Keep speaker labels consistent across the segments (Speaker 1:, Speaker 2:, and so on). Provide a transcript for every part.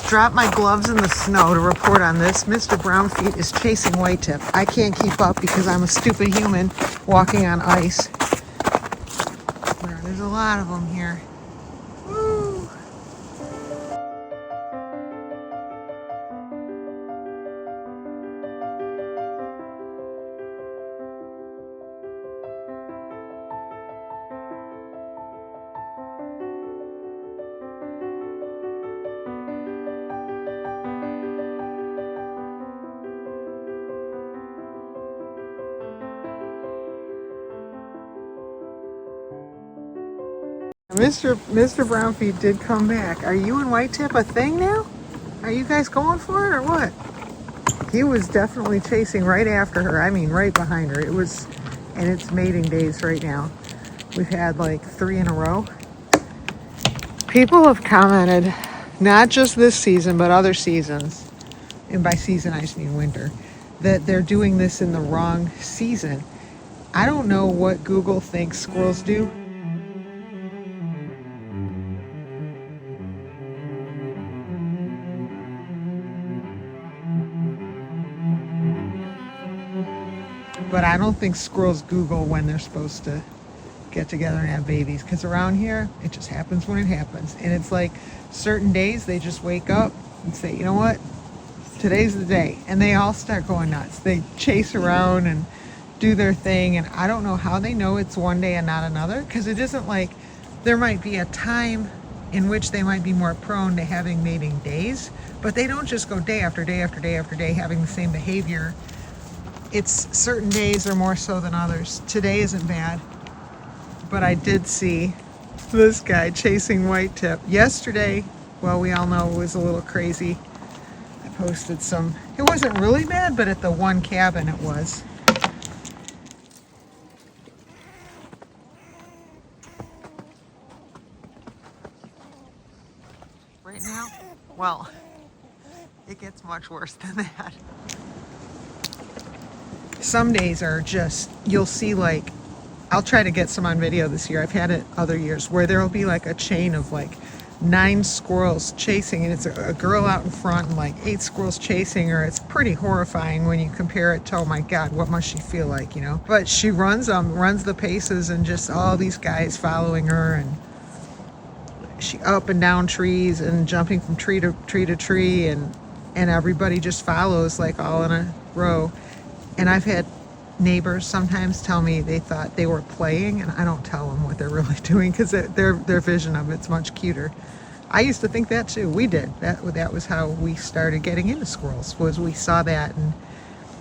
Speaker 1: Dropped my gloves in the snow to report on this. Mr. Brownfeet is chasing whitetip. I can't keep up because I'm a stupid human walking on ice. There's a lot of them here. Woo. Mr. Brownfeet did come back. Are you and whitetip a thing now? Are you guys going for it or what? He was definitely chasing right after her. I mean, right behind her. It was, and it's mating days right now. We've had like 3 in a row. People have commented, not just this season, but other seasons, and by season I just mean winter, that they're doing this in the wrong season. I don't know what Google thinks squirrels do. But I don't think squirrels Google when they're supposed to get together and have babies, because around here it just happens when it happens. And it's like certain days they just wake up and say, you know what, today's the day, and they all start going nuts. They chase around and do their thing, and I don't know how they know it's one day and not another, because it isn't like there might be a time in which they might be more prone to having mating days, but they don't just go day after day after day after day having the same behavior. It's certain days are more so than others. Today isn't bad, but I did see this guy chasing whitetip. Yesterday, well, we all know it was a little crazy. I posted some, it wasn't really bad, but at the one cabin it was. Right now, well, it gets much worse than that. Some days are just, you'll see like, I'll try to get some on video this year. I've had it other years where there'll be like a chain of like 9 squirrels chasing, and it's a girl out in front and like 8 squirrels chasing her. It's pretty horrifying when you compare it to, oh my God, what must she feel like, you know? But she runs the paces, and just all these guys following her, and she up and down trees and jumping from tree to tree, and everybody just follows like all in a row. And I've had neighbors sometimes tell me they thought they were playing, and I don't tell them what they're really doing, because their vision of it's much cuter. I used to think that too. We did. That was how we started getting into squirrels, was we saw that. And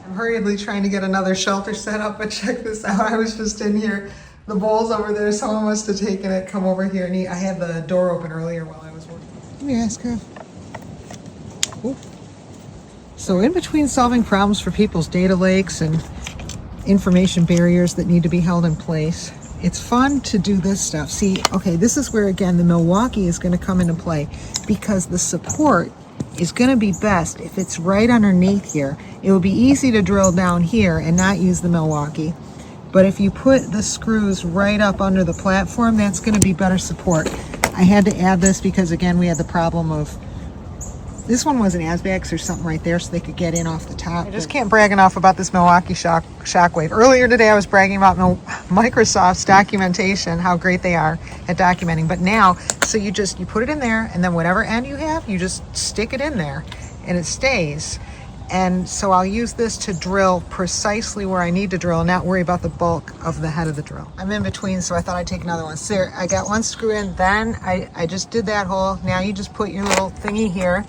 Speaker 1: I'm hurriedly trying to get another shelter set up, but check this out. I was just in here. The bowl's over there. Someone must have taken it, come over here and eat. I had the door open earlier while I was working. Let me ask her. Ooh. So in between solving problems for people's data lakes and information barriers that need to be held in place, it's fun to do this stuff. See, okay, this is where again the Milwaukee is going to come into play, because the support is going to be best if it's right underneath here. It will be easy to drill down here and not use the Milwaukee, but if you put the screws right up under the platform, that's going to be better support. I had to add this because again we had the problem of this one wasn't as bad because there's something right there so they could get in off the top. I just can't brag enough about this Milwaukee Shockwave. Earlier today I was bragging about Microsoft's documentation, how great they are at documenting. But now, so you put it in there, and then whatever end you have, you just stick it in there and it stays. And so I'll use this to drill precisely where I need to drill and not worry about the bulk of the head of the drill. I'm in between, so I thought I'd take another one. So there, I got one screw in, then I just did that hole. Now you just put your little thingy here,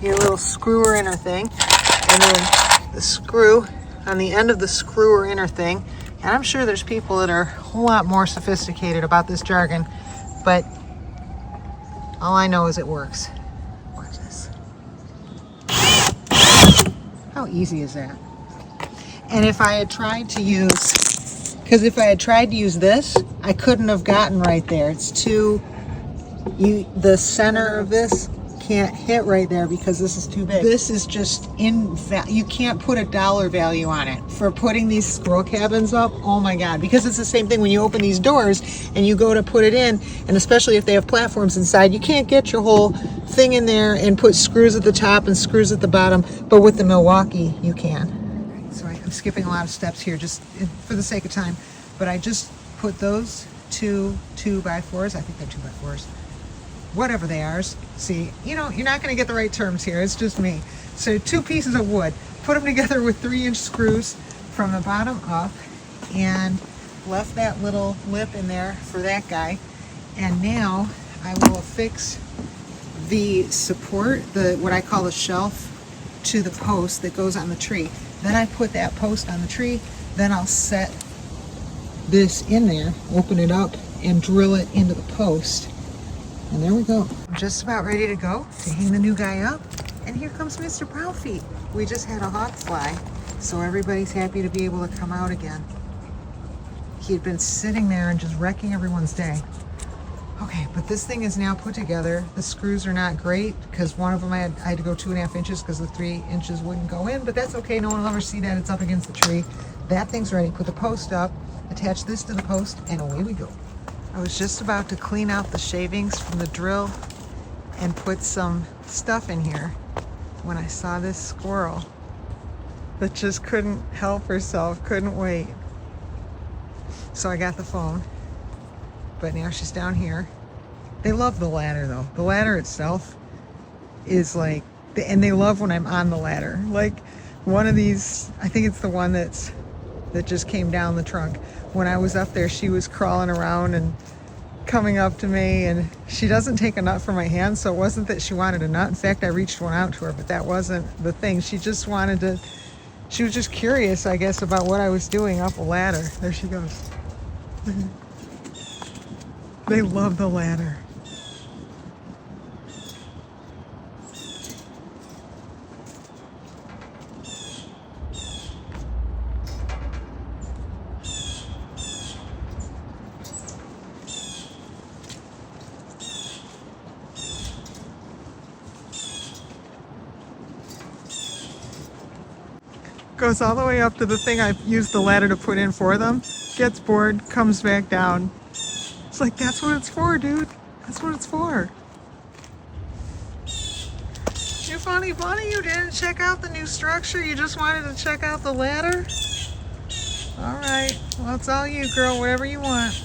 Speaker 1: your little screw or inner thing, and then the screw on the end of the screw or inner thing. And I'm sure there's people that are a whole lot more sophisticated about this jargon, but all I know is it works. Watch this. How easy is that? And if I had tried to use, because if I had tried to use this, I couldn't have gotten right there. It's too, the center of this can't hit right there because this is too big. This is just you can't put a dollar value on it for putting these squirrel cabins up. Oh my God, because it's the same thing when you open these doors and you go to put it in, and especially if they have platforms inside, you can't get your whole thing in there and put screws at the top and screws at the bottom, but with the Milwaukee you can. So I'm skipping a lot of steps here just for the sake of time, but I just put those two 2x4s, I think they're 2x4s, whatever they are. See, you know, you're not going to get the right terms here, it's just me. So 2 pieces of wood, put them together with 3-inch screws from the bottom up, and left that little lip in there for that guy. And now I will affix the support, what I call the shelf, to the post that goes on the tree. Then I put that post on the tree, then I'll set this in there, open it up, and drill it into the post. And there we go. I'm just about ready to go to hang the new guy up. And here comes Mr. Brownfeet. We just had a hawk fly, so everybody's happy to be able to come out again. He had been sitting there and just wrecking everyone's day. Okay, but this thing is now put together. The screws are not great because one of them I had to go 2.5 inches because the 3 inches wouldn't go in, but that's okay. No one will ever see that. It's up against the tree. That thing's ready. Put the post up, attach this to the post, and away we go. I was just about to clean out the shavings from the drill and put some stuff in here when I saw this squirrel that just couldn't help herself, couldn't wait. So I got the phone, but now she's down here. They love the ladder though. The ladder itself is like, and they love when I'm on the ladder. Like one of these, I think it's the one that just came down the trunk. When I was up there, she was crawling around and coming up to me, and she doesn't take a nut from my hand, so it wasn't that she wanted a nut. In fact, I reached one out to her, but that wasn't the thing. She just wanted to, she was just curious, I guess, about what I was doing up a ladder. There she goes. They love the ladder. Goes all the way up to the thing I've used the ladder to put in for them, gets bored, comes back down. It's like, that's what it's for, dude. That's what it's for. You funny bunny, you didn't check out the new structure, you just wanted to check out the ladder? Alright, well it's all you, girl, whatever you want.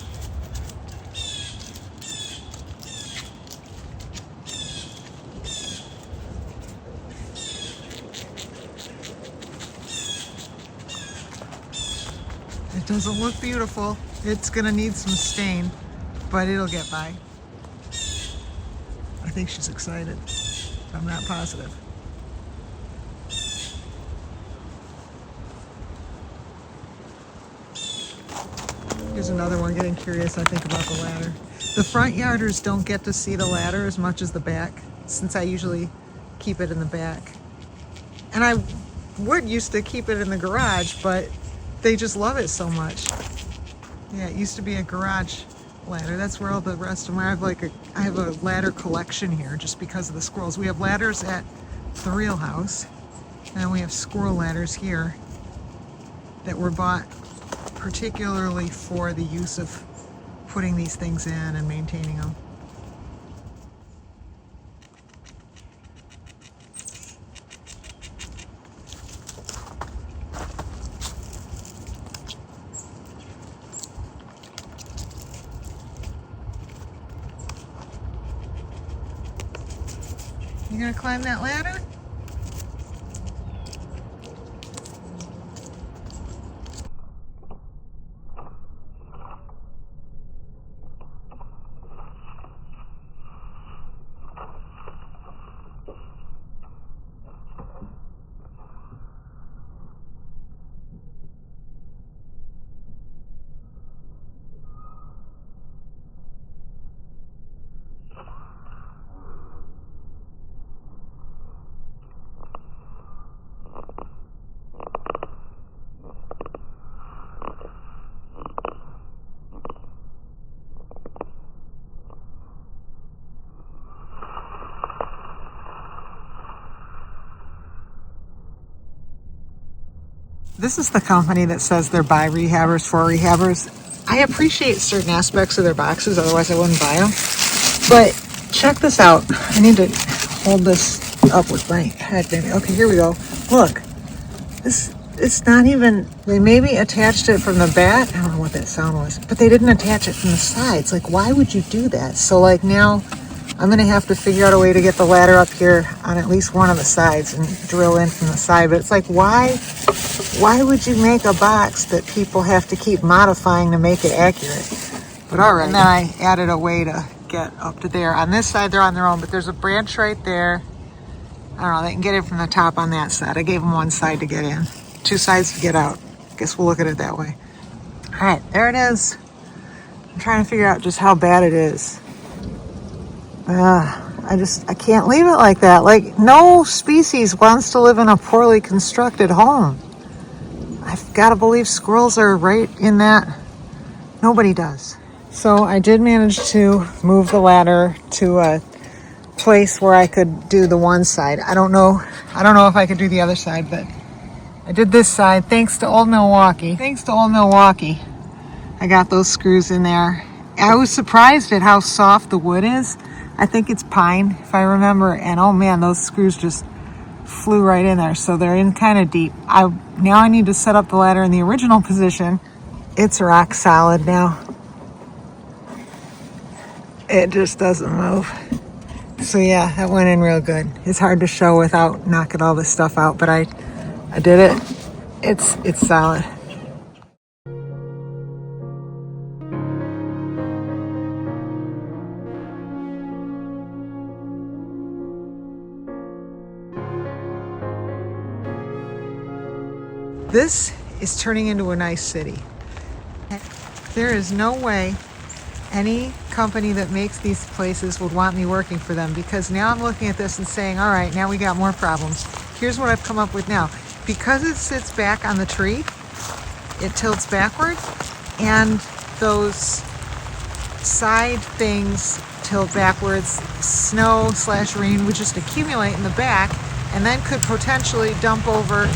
Speaker 1: It doesn't look beautiful. It's gonna need some stain, but it'll get by. I think she's excited. I'm not positive. Here's another one getting curious, I think, about the ladder. The front yarders don't get to see the ladder as much as the back, since I usually keep it in the back. And I would used to keep it in the garage, but they just love it so much. Yeah, it used to be a garage ladder. That's where all the rest of my, I have a ladder collection here just because of the squirrels. We have ladders at the real house, and we have squirrel ladders here that were bought particularly for the use of putting these things in and maintaining them. You gonna climb that ladder? This is the company that says they're by rehabbers for rehabbers. I appreciate certain aspects of their boxes, otherwise I wouldn't buy them. But check this out. I need to hold this up with my head, maybe. Okay, here we go. Look, it's not even, they maybe attached it from the back. I don't know what that sound was, but they didn't attach it from the sides. Like, why would you do that? So like now I'm gonna have to figure out a way to get the ladder up here on at least one of the sides and drill in from the side. But it's like, why would you make a box that people have to keep modifying to make it accurate? But all right. And then I added a way to get up to there. On this side, they're on their own, but there's a branch right there. I don't know, they can get in from the top on that side. I gave them one side to get in, two sides to get out. Guess we'll look at it that way. All right, there it is. I'm trying to figure out just how bad it is. I can't leave it like that. Like, no species wants to live in a poorly constructed home. I've got to believe squirrels are right in that. Nobody does. So I did manage to move the ladder to a place where I could do the one side. I don't know if I could do the other side, but I did this side thanks to Old Milwaukee. I got those screws in there. I was surprised at how soft the wood is. I think it's pine, if I remember, and oh man, those screws just flew right in there, so they're in kind of deep. Now I need to set up the ladder in the original position. It's rock solid now. It just doesn't move. So yeah, that went in real good. It's hard to show without knocking all this stuff out, but I did it. It's solid. This is turning into a nice city. There is no way any company that makes these places would want me working for them, because now I'm looking at this and saying, all right, now we got more problems. Here's what I've come up with now. Because it sits back on the tree, it tilts backward, and those side things tilt backwards. Snow/rain would just accumulate in the back and then could potentially dump over,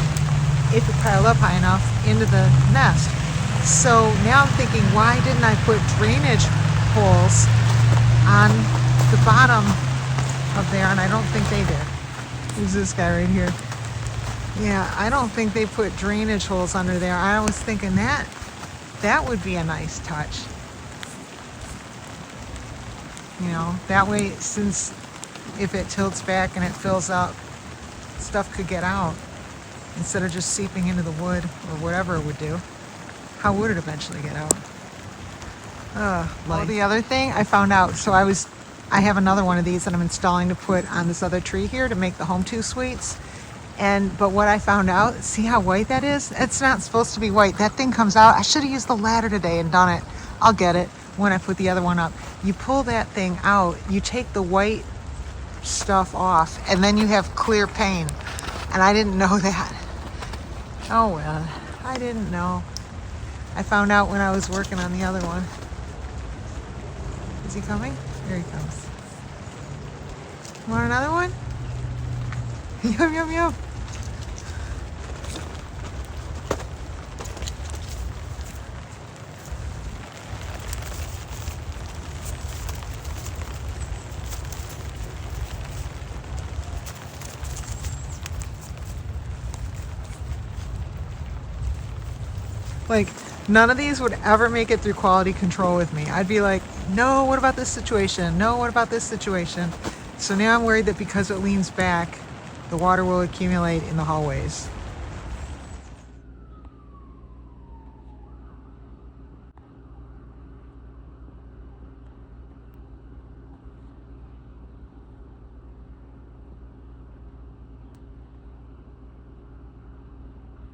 Speaker 1: if it piled up high enough, into the nest. So now I'm thinking, why didn't I put drainage holes on the bottom of there? And I don't think they did. Who's this guy right here? Yeah, I don't think they put drainage holes under there. I was thinking that would be a nice touch. You know, that way, since if it tilts back and it fills up, stuff could get out instead of just seeping into the wood or whatever it would do. How would it eventually get out? Well, the other thing I found out, so I have another one of these that I'm installing to put on this other tree here to make the home two suites. But what I found out, see how white that is? It's not supposed to be white. That thing comes out. I should have used the ladder today and done it. I'll get it when I put the other one up. You pull that thing out, you take the white stuff off, and then you have clear pane. And I didn't know that. Oh well, I didn't know. I found out when I was working on the other one. Is he coming? Here he comes. Want another one? Yum, yum, yum. Like, none of these would ever make it through quality control with me. I'd be like, no, what about this situation? No, what about this situation? So now I'm worried that because it leans back, the water will accumulate in the hallways.